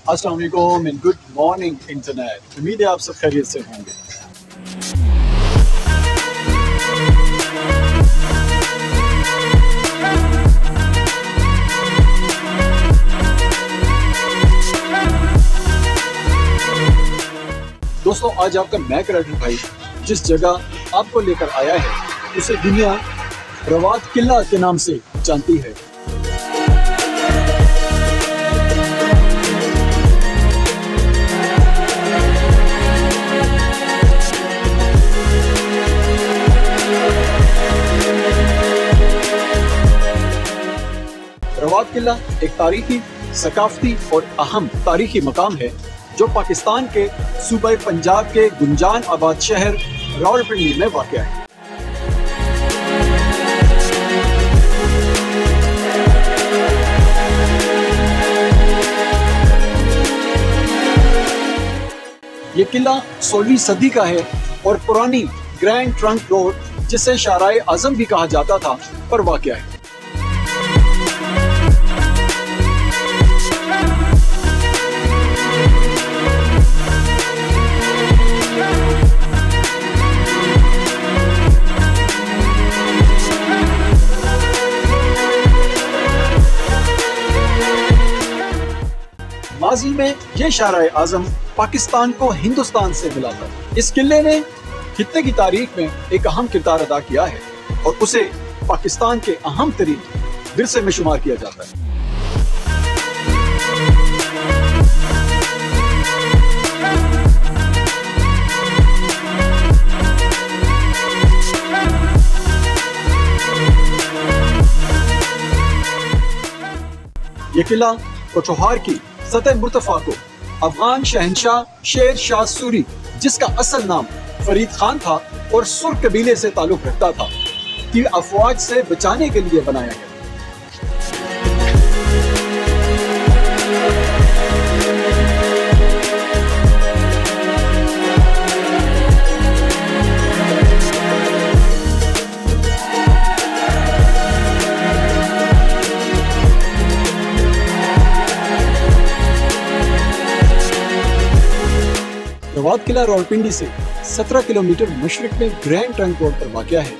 अस्सलाम वालेकुम and good morning internet. उम्मीद है आप सब खैरियत से होंगे। दोस्तों, आज आपका मैक राइडर भाई जिस जगह आपको लेकर आया है उसे दुनिया रवात किला के नाम से जानती है। रवात किला एक तारीखी, सकाफती और अहम तारीखी मकाम है जो पाकिस्तान के सूबे पंजाब के गुंजान आबाद शहर रावलपिंडी में वाक़या है। ये किला 16वीं सदी का है और पुरानी ग्रैंड ट्रंक रोड, जिसे शाहराए आजम भी कहा जाता था, पर वाक़या है। माजी में ये शाहराए आजम पाकिस्तान को हिंदुस्तान से मिला था। इस किले ने खित्ते की तारीख में एक अहम किरदार अदा किया है और उसे पाकिस्तान के अहम तरीन विरसे में शुमार किया जाता है। ये किला कोचोहार की सतह मुर्तफा को अफगान शहंशाह शेर शाह सूरी, जिसका असल नाम फरीद खान था और सुर कबीले से ताल्लुक रखता था, की अफवाज से बचाने के लिए बनाया गया। रवात किला रावलपिंडी से 17 किलोमीटर मशरिक में ग्रैंड ट्रंक रोड पर वाक़या है।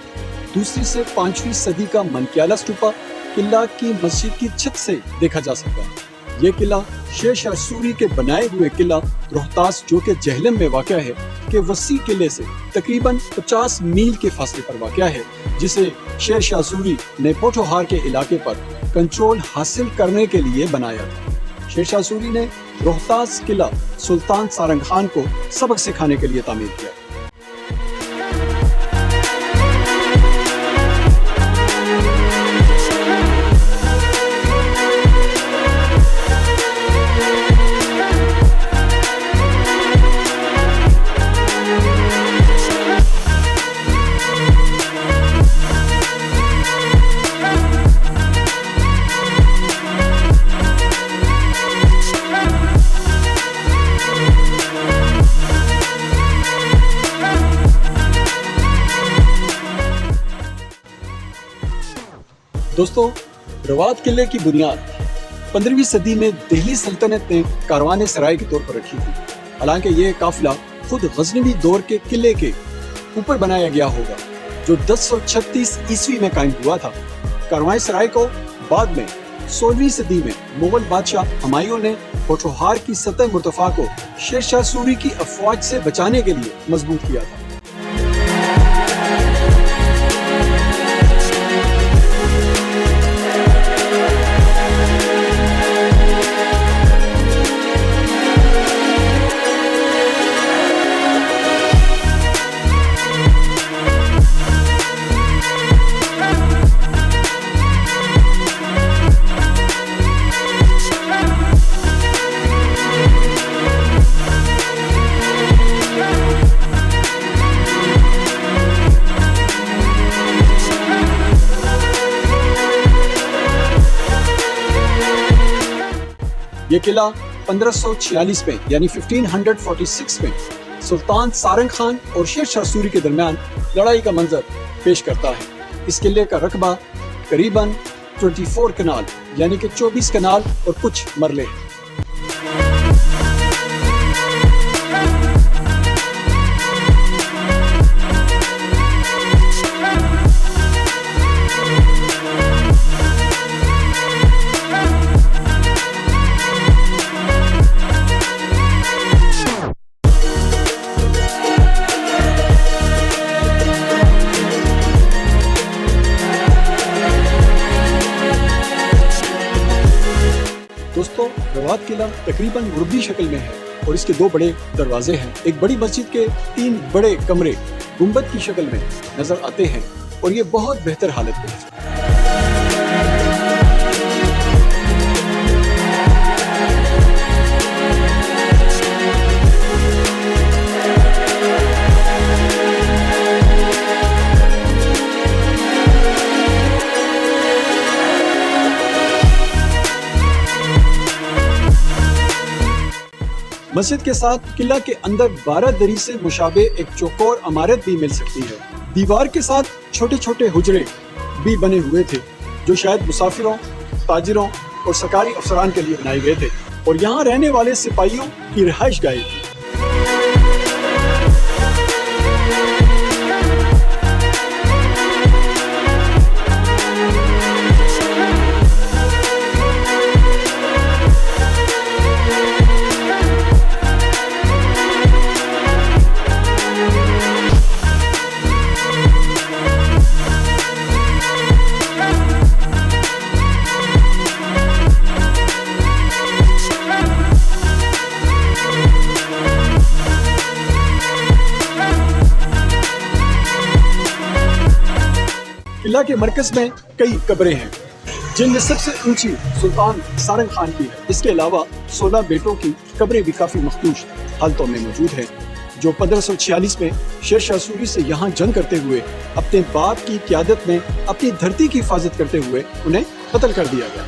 दूसरी से 5वीं सदी का मनक्याला स्तूपा किला की मस्जिद की छत से देखा जा सकता है। यह किला शेर शाह सूरी के बनाए हुए किला रोहतास, जो के जहलम में वाक़या है, के वसी किले से तकरीबन 50 मील के फासले पर वाक़या है, जिसे शेर शाह सूरी ने पोठोहार के इलाके पर कंट्रोल हासिल करने के लिए बनाया था। शेर शाह सूरी ने रोहतास किला सुल्तान सारंग खान को सबक सिखाने के लिए तामीर किया। दोस्तों, रवात किले की बुनियाद 15वीं सदी में दिल्ली सल्तनत ने कारवान सराय के तौर पर रखी थी। हालांकि ये काफिला खुद गजनवी दौर के किले के ऊपर बनाया गया होगा, जो 1036 ईस्वी में कायम हुआ था। कारवान सराय को बाद में 16वीं सदी में मुगल बादशाह हुमायूं ने पोठोहार की सतह मुर्तफा को शेर शाह सूरी की अफवाज से बचाने के लिए मजबूत किया था। ये किला 1546 में यानी 1546 में सुल्तान सारंग खान और शेर शाह सूरी के दरमियान लड़ाई का मंजर पेश करता है। इस किले का रकबा करीबन 24 कनाल यानी कि 24 कनाल और कुछ मरले हैं। रवात किला तकरीबन मुरब्बी शक्ल में है और इसके 2 बड़े दरवाजे हैं। एक बड़ी मस्जिद के 3 बड़े कमरे गुंबद की शक्ल में नजर आते हैं और ये बहुत बेहतर हालत में है। मस्जिद के साथ किला के अंदर 12 दरी से मुशाबे एक चौकोर इमारत भी मिल सकती है। दीवार के साथ छोटे छोटे हुजरे भी बने हुए थे जो शायद मुसाफिरों, ताजिरों और सरकारी अफसरान के लिए बनाए गए थे और यहाँ रहने वाले सिपाहियों की रिहाइश गाहें थी। किला के मरकज में कई कब्रें हैं जिनमें सबसे ऊंची सुल्तान सारंग खान की है। इसके अलावा 16 बेटों की कब्रें भी काफी मखदूश हालतों में मौजूद हैं जो 1546 में शेर शाह सूरी से यहाँ जंग करते हुए अपने बाप की क़यादत में अपनी धरती की हिफाजत करते हुए उन्हें कत्ल कर दिया गया।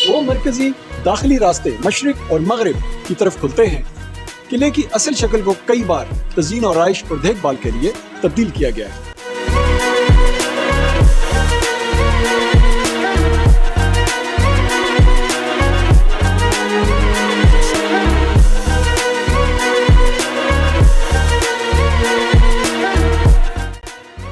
वो मरकजी दाखिली रास्ते मशरिक और मगरिब की तरफ खुलते हैं। किले की असल शक्ल को कई बार तज़ीन और आइश और देखभाल के लिए तब्दील किया गया है।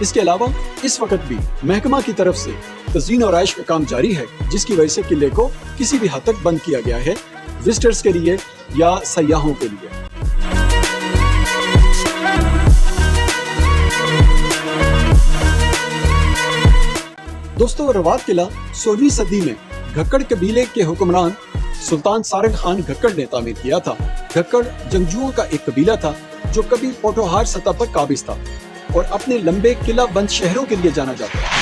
इसके अलावा इस वक्त भी महकमा की तरफ से तज़ीन और आइश का काम जारी है जिसकी वजह से किले को किसी भी हद तक बंद किया गया है विजिटर्स के लिए या सयाहों के लिए। दोस्तों, रवात किला 16वीं सदी में घक्कड़ कबीले के हुक्मरान सुल्तान सारंग खान घक्कड़ ने तामीर किया था। घक्कड़ जंगजुओं का एक कबीला था जो कभी पोठोहार सतह पर काबिज था और अपने लंबे किला बंद शहरों के लिए जाना जाता है।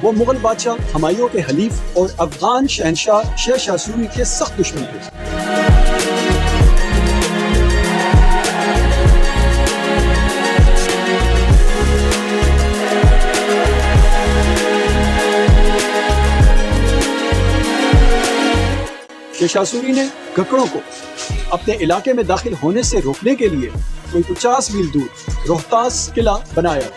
वो मुगल बादशाह हुमायूं के हलीफ और अफगान शहनशाह शेर शाह सूरी के सख्त दुश्मन थे। शेर शाह सूरी ने घक्कड़ों को अपने इलाके में दाखिल होने से रोकने के लिए कोई 50 मील दूर रोहतास किला बनाया।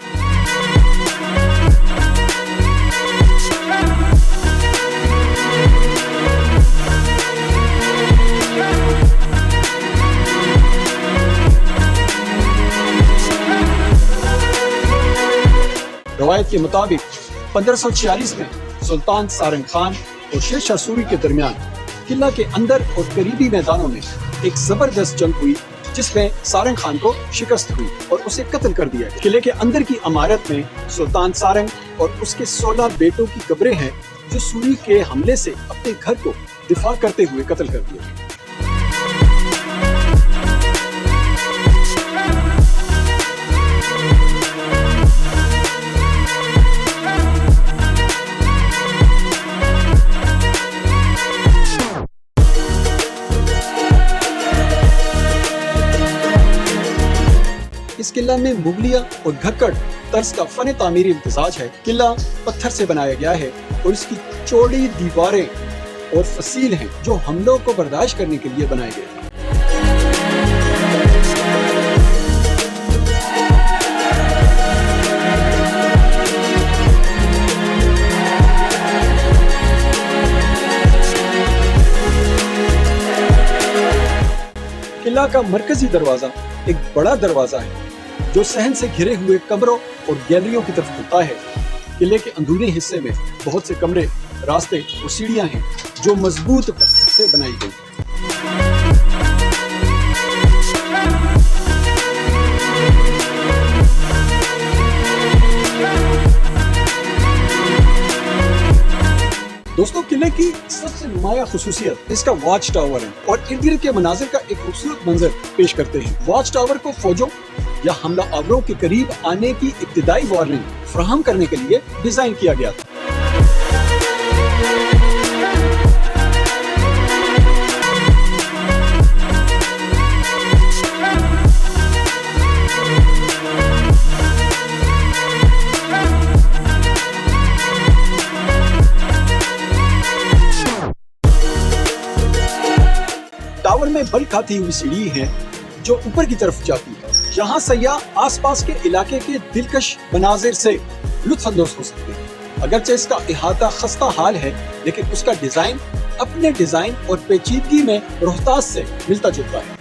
रवायत के मुताबिक 1546 में सुल्तान सारंग खान और शेर शाह सूरी के दरमियान किला के अंदर और करीबी मैदानों में एक जबरदस्त जंग हुई जिसमें सारंग खान को शिकस्त हुई और उसे कत्ल कर दिया गया। किले के अंदर की इमारत में सुल्तान सारंग और उसके 16 बेटों की कब्रें हैं जो सूरी के हमले से अपने घर को दिफा करते हुए कत्ल कर दिए गए। इस किला में मुगलिया और घक्कड़ तर्ज का फन तामीरी इम्तिजाज है। किला पत्थर से बनाया गया है और इसकी चौड़ी दीवारें और फसील हैं जो हमलों को बर्दाश्त करने के लिए बनाए गए हैं। किला का मरकजी दरवाजा एक बड़ा दरवाजा है जो सहन से घिरे हुए कमरों और गैलरियों की तरफ खुलता है। किले के अंदरूनी हिस्से में बहुत से कमरे, रास्ते और सीढ़ियां हैं जो मजबूत पत्थर से बनाई गई हैं। दोस्तों, किले की सबसे नुमाया खुसूसियत इसका वॉच टावर है और इर्द गिर्द के मनाजिर का एक खूबसूरत मंजर पेश करते हैं। वॉच टावर को फौजों या हमला आवरों के करीब आने की इब्तिदाई वार्निंग फराहम करने के लिए डिजाइन किया गया था। टावर में बल खाती हुई सीढ़ी है जो ऊपर की तरफ जाती है। यहाँ सयाह आसपास के इलाके के दिलकश मनाजिर से लुत्फानंदोज हो सकते हैं। अगरचे इसका इहाता खस्ता हाल है, लेकिन उसका डिजाइन अपने डिजाइन और पेचीदगी में रोहतास से मिलता जुलता है।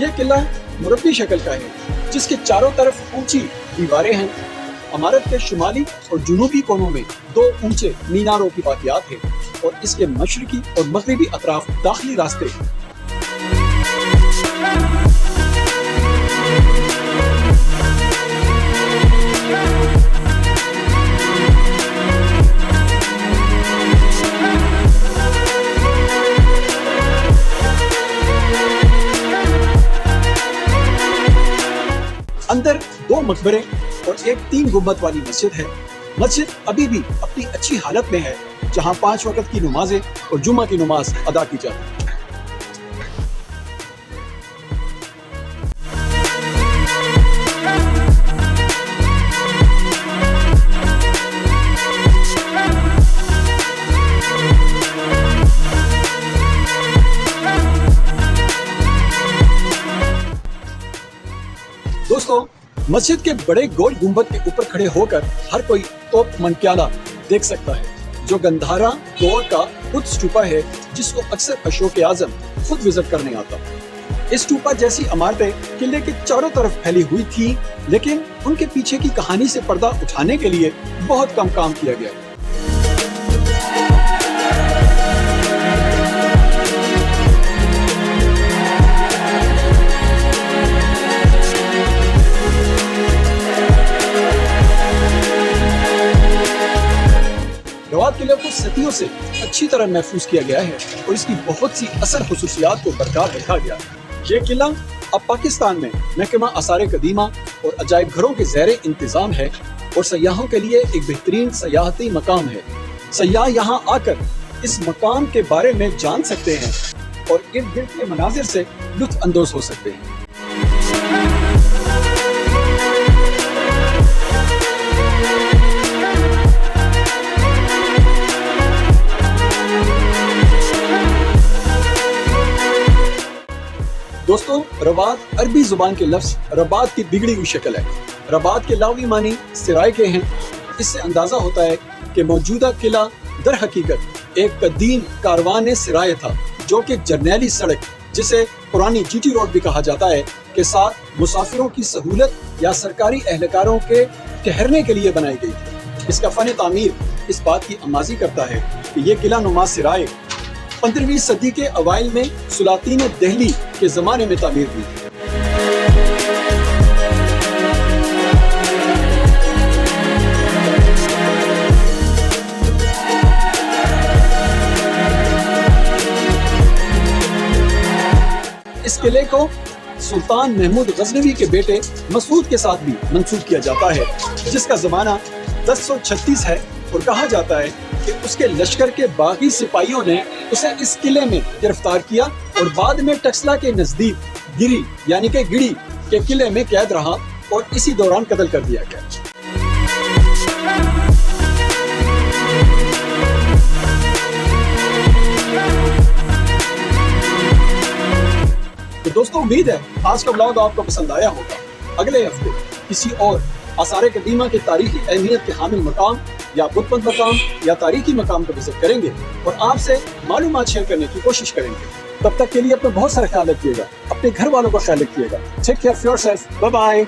यह किला मुरब्बी शक्ल का है जिसके चारों तरफ ऊंची दीवारें हैं। इमारत के शुमाली और जुनूबी कोनों में 2 ऊंचे मीनारों की बाकियात है और इसके मशरकी और मगरिबी अतराफ दाखिली रास्ते हैं। अंदर 2 मकबरे और एक 3 गुंबद वाली मस्जिद है। मस्जिद अभी भी अपनी अच्छी हालत में है, जहां 5 वक्त की नमाजें और जुम्मा की नमाज अदा की जाती है। दोस्तों, मस्जिद के बड़े गोल गुंबद के ऊपर खड़े होकर हर कोई तोप मनक्याला देख सकता है, जो गंधारा दौर का खुद स्टूपा है जिसको अक्सर अशोक आजम खुद विजिट करने आता है। इस स्टूपा जैसी इमारतें किले के चारों तरफ फैली हुई थी, लेकिन उनके पीछे की कहानी से पर्दा उठाने के लिए बहुत कम काम किया गया। रवात किले को सदियों से अच्छी तरह महफूज किया गया है और इसकी बहुत सी असल खुसूसियात को बरकरार रखा गया है। ये किला अब पाकिस्तान में महकमा आसार कदीमा और अजायब घरों के ज़ेरे इंतजाम है और सयाहों के लिए एक बेहतरीन सयाहती मकाम है। सयाह यहाँ आकर इस मकाम के बारे में जान सकते हैं और इर्द गिर्द के मनाजिर से लुत्फ अंदोज हो सकते हैं। दोस्तों, रबात अरबी जुबान के लफ्ज रबात की बिगड़ी हुई शक्ल है। रबात के लावी मानी सिराय के हैं। इससे अंदाजा होता है कि मौजूदा किला दर हकीकत एक कदीम कारवान सिराय था, जो कि जर्नैली सड़क, जिसे पुरानी जीटी रोड भी कहा जाता है, के साथ मुसाफिरों की सहूलत या सरकारी एहलकारों के ठहरने के लिए बनाई गई थी। इसका फन तामीर इस बात की अमाजी करता है कि ये किला नुमा सिराय 15वीं सदी के अवाइल में सुलातीन दिल्ली के जमाने में तामीर हुई थी। इस किले को सुल्तान महमूद गजनवी के बेटे मसूद के साथ भी मंसूब किया जाता है, जिसका जमाना 1036 है और कहा जाता है कि उसके लश्कर के बागी सिपाहियों ने उसे इस किले में गिरफ्तार किया और बाद में टक्सला के नजदीक गिरी यानी कि गिड़ी के किले में कैद रहा और इसी दौरान कत्ल कर दिया गया। दोस्तों उम्मीद है आज का ब्लॉग आपको पसंद आया होगा। अगले हफ्ते किसी और आसार कदीमा की तारीखी अहमियत के हामिल मकाम या बुतमंद मकाम या तारीखी मकाम का विजिट करेंगे और आपसे मालूमात शेयर करने की कोशिश करेंगे। तब तक के लिए अपना बहुत सारा ख्याल रखिएगा, अपने घर वालों का ख्याल रखिएगा। Take care of yourself, bye bye.